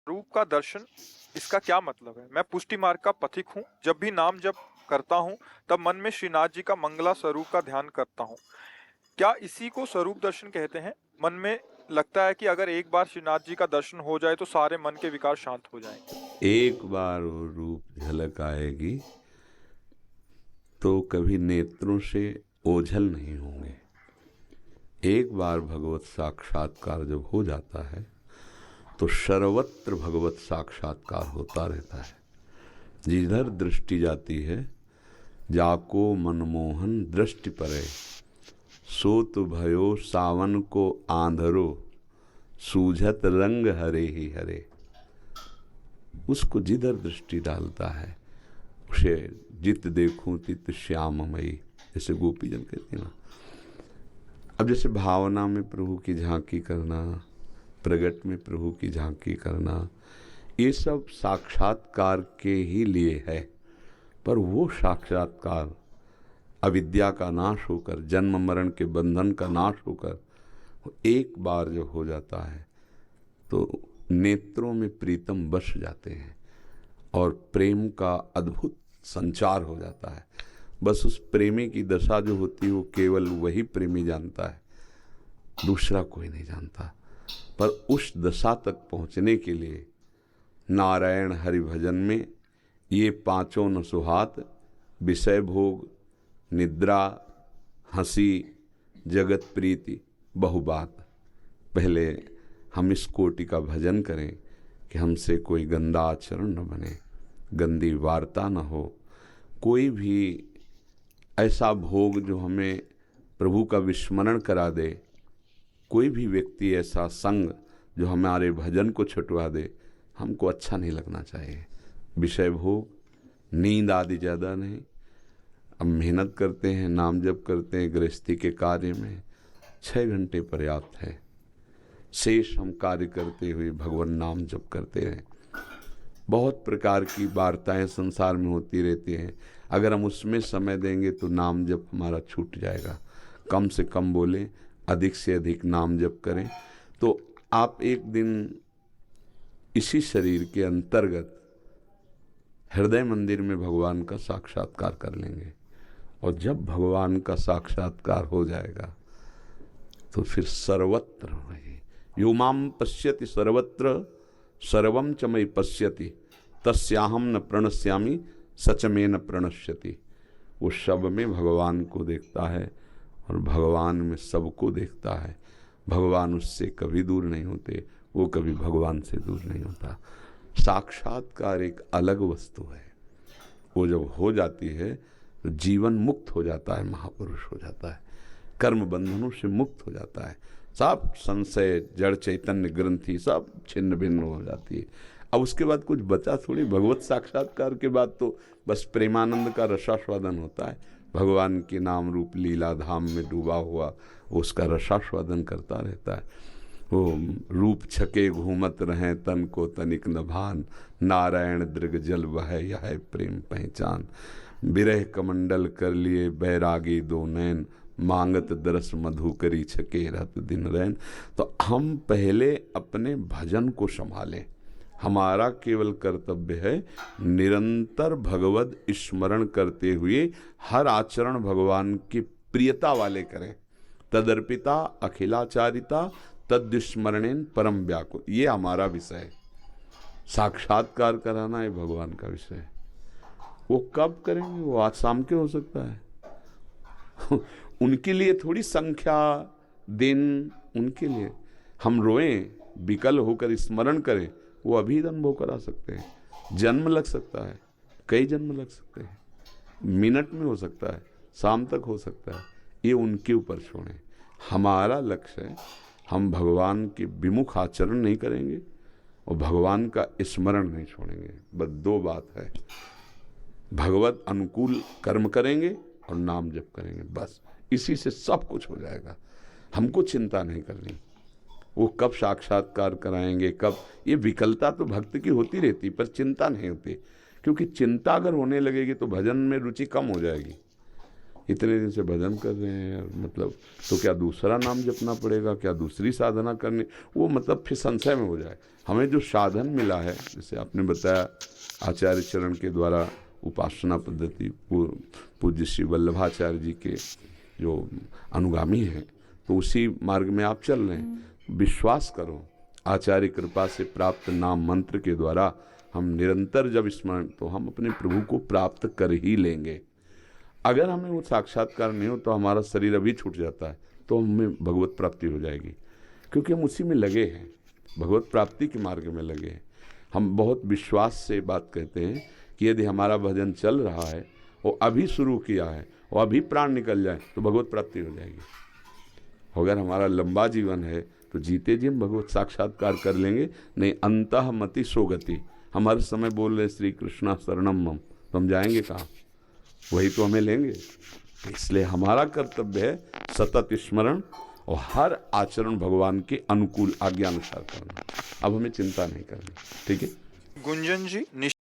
रूप का दर्शन, इसका क्या मतलब है? मैं पुष्टि मार्ग का पथिक हूँ। जब भी नाम जप करता हूँ तब मन में श्रीनाथ जी का मंगला स्वरूप का ध्यान करता हूँ। क्या इसी को स्वरूप दर्शन कहते हैं? मन में लगता है कि अगर एक बार श्रीनाथ जी का दर्शन हो जाए तो सारे मन के विकार शांत हो जाएंगे। एक बार वो रूप झलक आएगी तो कभी नेत्रों से ओझल नहीं होंगे। एक बार भगवत साक्षात्कार जब हो जाता है तो सर्वत्र भगवत साक्षात्कार होता रहता है। जिधर दृष्टि जाती है जाको मनमोहन दृष्टि परे, सोत भयो सावन को आंधरो, सूझत रंग हरे ही हरे। उसको जिधर दृष्टि डालता है उसे जित देखूं तित श्याममयी, जैसे गोपीजन कहते हैं ना। अब जैसे भावना में प्रभु की झांकी करना, प्रगट में प्रभु की झांकी करना, ये सब साक्षात्कार के ही लिए है। पर वो साक्षात्कार अविद्या का नाश होकर, जन्म मरण के बंधन का नाश होकर एक बार जो हो जाता है तो नेत्रों में प्रीतम बस जाते हैं और प्रेम का अद्भुत संचार हो जाता है। बस उस प्रेमी की दशा जो होती है वो केवल वही प्रेमी जानता है, दूसरा कोई नहीं जानता। पर उस दशा तक पहुंचने के लिए नारायण हरि भजन में ये पांचों न सुहात, विषय भोग, निद्रा, हंसी, जगत प्रीति, बहुबात। पहले हम इस कोटि का भजन करें कि हमसे कोई गंदा आचरण न बने, गंदी वार्ता न हो, कोई भी ऐसा भोग जो हमें प्रभु का विस्मरण करा दे, कोई भी व्यक्ति ऐसा संग जो हमारे भजन को छुटवा दे, हमको अच्छा नहीं लगना चाहिए। विषय भोग, नींद आदि ज़्यादा नहीं। अब मेहनत करते हैं, नाम जप करते हैं, गृहस्थी के कार्य में 6 घंटे पर्याप्त है। शेष हम कार्य करते हुए भगवान नाम जप करते हैं। बहुत प्रकार की वार्ताएं संसार में होती रहती हैं, अगर हम उसमें समय देंगे तो नाम जप हमारा छूट जाएगा। कम से कम बोलें, अधिक से अधिक नाम जप करें तो आप एक दिन इसी शरीर के अंतर्गत हृदय मंदिर में भगवान का साक्षात्कार कर लेंगे। और जब भगवान का साक्षात्कार हो जाएगा तो फिर सर्वत्र वही यो माम पश्यति सर्वत्र सर्वम च मयि पश्यति तस्याहम न प्रणश्यामि सच में न प्रणश्यति। वो सब में भगवान को देखता है और भगवान में सबको देखता है। भगवान उससे कभी दूर नहीं होते, वो कभी भगवान से दूर नहीं होता। साक्षात्कार एक अलग वस्तु है। वो जब हो जाती है तो जीवन मुक्त हो जाता है, महापुरुष हो जाता है, कर्म बंधनों से मुक्त हो जाता है। सब संशय, जड़ चैतन्य ग्रंथि सब छिन्न भिन्न हो जाती है। अब उसके बाद कुछ बचा थोड़ी। भगवत साक्षात्कार के बाद तो बस प्रेमानंद का रसास्वादन होता है। भगवान के नाम रूप लीला धाम में डूबा हुआ उसका रसास्वादन करता रहता है। वो रूप छके घूमत रहें तन को तनिक न भान, नारायण दृग जल वह यह प्रेम पहचान। विरह कमंडल कर लिए बैरागी दो नैन, मांगत दरस मधुकरी छके रत दिन रैन। तो हम पहले अपने भजन को संभालें। हमारा केवल कर्तव्य है निरंतर भगवत स्मरण करते हुए हर आचरण भगवान की प्रियता वाले करें। तदर्पिता अखिलाचारिता तद्स्मरणेन परम व्याकुल, ये हमारा विषय है। साक्षात्कार कराना है भगवान का विषय है। वो कब करेंगे? वो आज शाम के हो सकता है उनके लिए थोड़ी संख्या दिन, उनके लिए हम रोएं, विकल होकर स्मरण करें, वो अभी अनुभव करा सकते हैं। जन्म लग सकता है, कई जन्म लग सकते हैं, मिनट में हो सकता है, शाम तक हो सकता है। ये उनके ऊपर छोड़ें। हमारा लक्ष्य है हम भगवान के विमुख आचरण नहीं करेंगे और भगवान का स्मरण नहीं छोड़ेंगे। बस दो बात है, भगवत अनुकूल कर्म करेंगे और नाम जप करेंगे, बस इसी से सब कुछ हो जाएगा। हमको चिंता नहीं करनी वो कब साक्षात्कार कराएंगे, कब। ये विकलता तो भक्त की होती रहती पर चिंता नहीं होती, क्योंकि चिंता अगर होने लगेगी तो भजन में रुचि कम हो जाएगी। इतने दिन से भजन कर रहे हैं यार, मतलब तो क्या दूसरा नाम जपना पड़ेगा, क्या दूसरी साधना करनी, वो मतलब फिर संशय में हो जाए। हमें जो साधन मिला है, जैसे आपने बताया आचार्य चरण के द्वारा उपासना पद्धति, पूज्य श्री वल्लभाचार्य जी के जो अनुगामी हैं, तो उसी मार्ग में आप चल रहे हैं। विश्वास करो, आचार्य कृपा से प्राप्त नाम मंत्र के द्वारा हम निरंतर जब स्मरण, तो हम अपने प्रभु को प्राप्त कर ही लेंगे। अगर हमें वो साक्षात्कार नहीं हो तो हमारा शरीर अभी छूट जाता है, तो हमें भगवत प्राप्ति हो जाएगी, क्योंकि हम उसी में लगे हैं, भगवत प्राप्ति के मार्ग में लगे हैं। हम बहुत विश्वास से बात कहते हैं कि यदि हमारा भजन चल रहा है, वो अभी शुरू किया है, वो अभी प्राण निकल जाए तो भगवत प्राप्ति हो जाएगी। अगर हमारा लंबा जीवन है तो जीते जी हम भगवत साक्षात्कार कर लेंगे, नहीं अंतः मति सोगति। हम हर समय बोल रहे श्री कृष्णा शरणम मम, तो हम जाएंगे कहाँ, वही तो हमें लेंगे। इसलिए हमारा कर्तव्य है सतत स्मरण और हर आचरण भगवान के अनुकूल आज्ञानुसार करना। अब हमें चिंता नहीं करनी, ठीक है। गुंजन जी,